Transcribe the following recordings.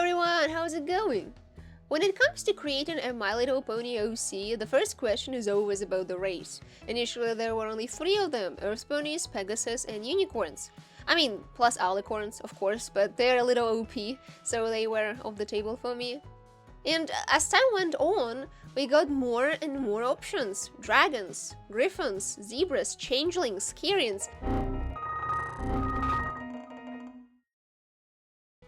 everyone, how's it going? When it comes to creating a My Little Pony OC, the first question is always about the race. Initially there were only 3 of them: Earth Ponies, Pegasus, and Unicorns. I mean, plus Alicorns, of course, but they're a little OP, so they were off the table for me. And as time went on, we got more and more options: dragons, griffons, zebras, changelings, Kyrians.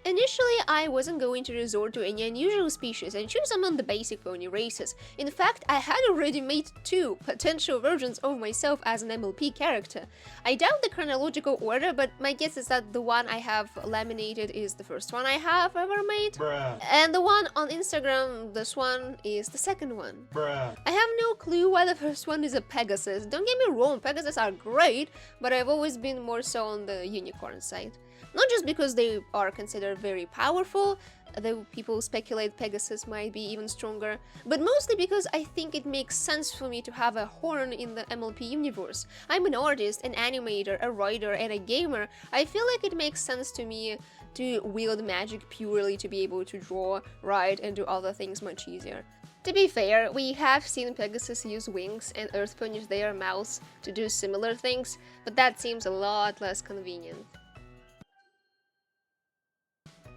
Initially, I wasn't going to resort to any unusual species and choose among the basic pony races. In fact, I had already made 2 potential versions of myself as an MLP character. I doubt the chronological order, but my guess is that the one I have laminated is the first one I have ever made. Bruh. And the one on Instagram, this one, is the second one. Bruh. I have no clue why the first one is a Pegasus. Don't get me wrong, Pegasus are great, but I've always been more so on the unicorn side. Not just because they are considered very powerful, though people speculate Pegasus might be even stronger, but mostly because I think it makes sense for me to have a horn in the MLP universe. I'm an artist, an animator, a writer, and a gamer. I feel like it makes sense to me to wield magic purely to be able to draw, write, and do other things much easier. To be fair, we have seen Pegasus use wings and Earth Ponies their mouths to do similar things, but that seems a lot less convenient.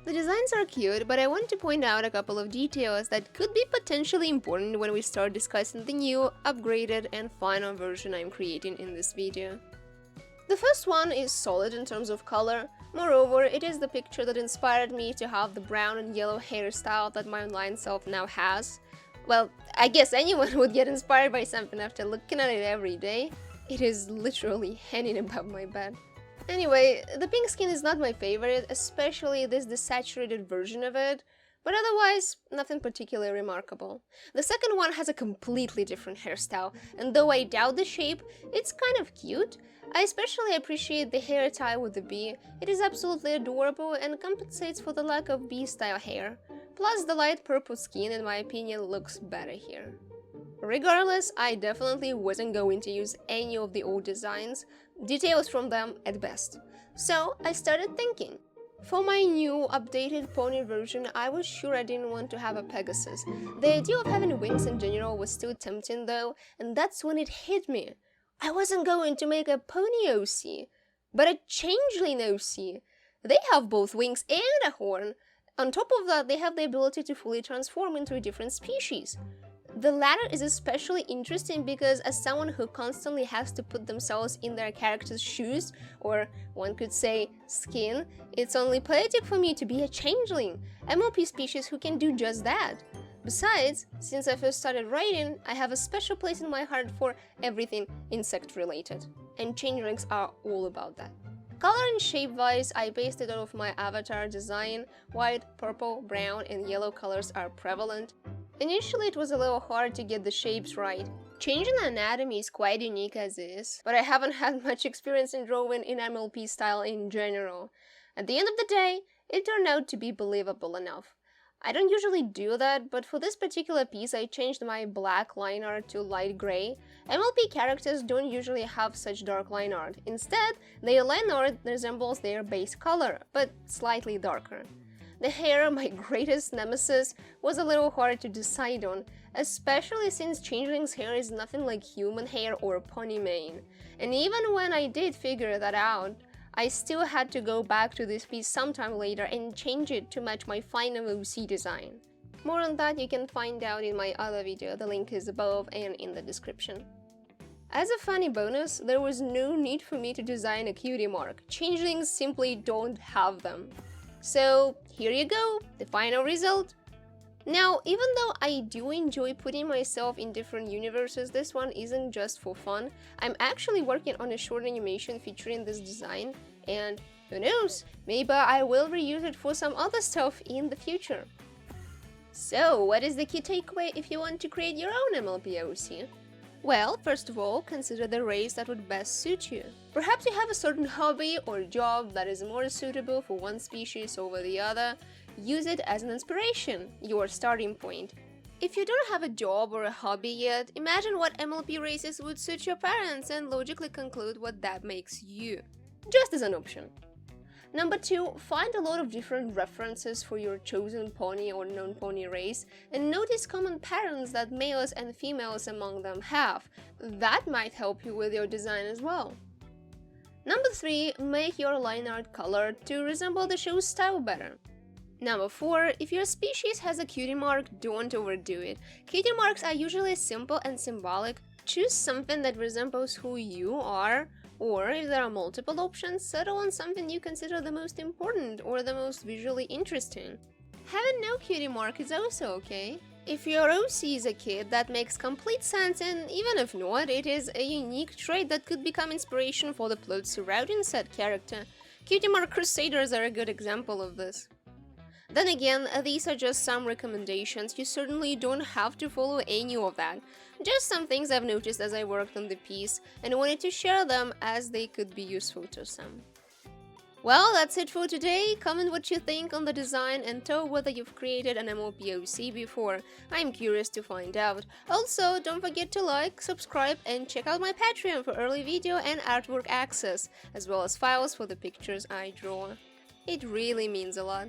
The designs are cute, but I want to point out a couple of details that could be potentially important when we start discussing the new, upgraded, and final version I'm creating in this video. The first one is solid in terms of color. Moreover, it is the picture that inspired me to have the brown and yellow hairstyle that my online self now has. Well, I guess anyone would get inspired by something after looking at it every day. It is literally hanging above my bed. Anyway, the pink skin is not my favorite, especially this desaturated version of it, but otherwise, nothing particularly remarkable. The second one has a completely different hairstyle, and though I doubt the shape, it's kind of cute. I especially appreciate the hair tie with the bee. It is absolutely adorable and compensates for the lack of bee-style hair. Plus, the light purple skin, in my opinion, looks better here. Regardless, I definitely wasn't going to use any of the old designs, details from them at best. So I started thinking. For my new, updated pony version, I was sure I didn't want to have a Pegasus. The idea of having wings in general was still tempting though, and that's when it hit me. I wasn't going to make a pony OC, but a changeling OC. They have both wings and a horn. On top of that, they have the ability to fully transform into a different species. The latter is especially interesting because as someone who constantly has to put themselves in their character's shoes, or one could say skin, it's only poetic for me to be a changeling, MLP species who can do just that. Besides, since I first started writing, I have a special place in my heart for everything insect related, and changelings are all about that. Color and shape-wise, I based it off my avatar design. White, purple, brown, and yellow colors are prevalent. Initially, it was a little hard to get the shapes right. Changing the anatomy is quite unique as is, but I haven't had much experience in drawing in MLP style in general. At the end of the day, it turned out to be believable enough. I don't usually do that, but for this particular piece I changed my black line art to light gray. MLP characters don't usually have such dark line art. Instead, their line art resembles their base color, but slightly darker. The hair, my greatest nemesis, was a little hard to decide on, especially since changeling's hair is nothing like human hair or pony mane. And even when I did figure that out, I still had to go back to this piece sometime later and change it to match my final OC design. More on that you can find out in my other video, the link is above and in the description. As a funny bonus, there was no need for me to design a cutie mark. Changelings simply don't have them. So here you go, the final result. Now, even though I do enjoy putting myself in different universes, this one isn't just for fun. I'm actually working on a short animation featuring this design, and who knows, maybe I will reuse it for some other stuff in the future. So, what is the key takeaway if you want to create your own MLP OC? Well, first of all, consider the race that would best suit you. Perhaps you have a certain hobby or job that is more suitable for one species over the other. Use it as an inspiration, your starting point. If you don't have a job or a hobby yet, imagine what MLP races would suit your parents and logically conclude what that makes you. Just as an option. Number 2, find a lot of different references for your chosen pony or non-pony race and notice common patterns that males and females among them have. That might help you with your design as well. Number 3, make your line art colored to resemble the show's style better. Number 4, if your species has a cutie mark, don't overdo it. Cutie marks are usually simple and symbolic. Choose something that resembles who you are, or if there are multiple options, settle on something you consider the most important or the most visually interesting. Having no cutie mark is also okay. If your OC is a kid, that makes complete sense, and even if not, it is a unique trait that could become inspiration for the plot surrounding said character. Cutie mark crusaders are a good example of this. Then again, these are just some recommendations, you certainly don't have to follow any of that. Just some things I've noticed as I worked on the piece, and wanted to share them as they could be useful to some. Well, that's it for today. Comment what you think on the design and tell whether you've created an MOPOC before. I'm curious to find out. Also, don't forget to like, subscribe, and check out my Patreon for early video and artwork access, as well as files for the pictures I draw. It really means a lot.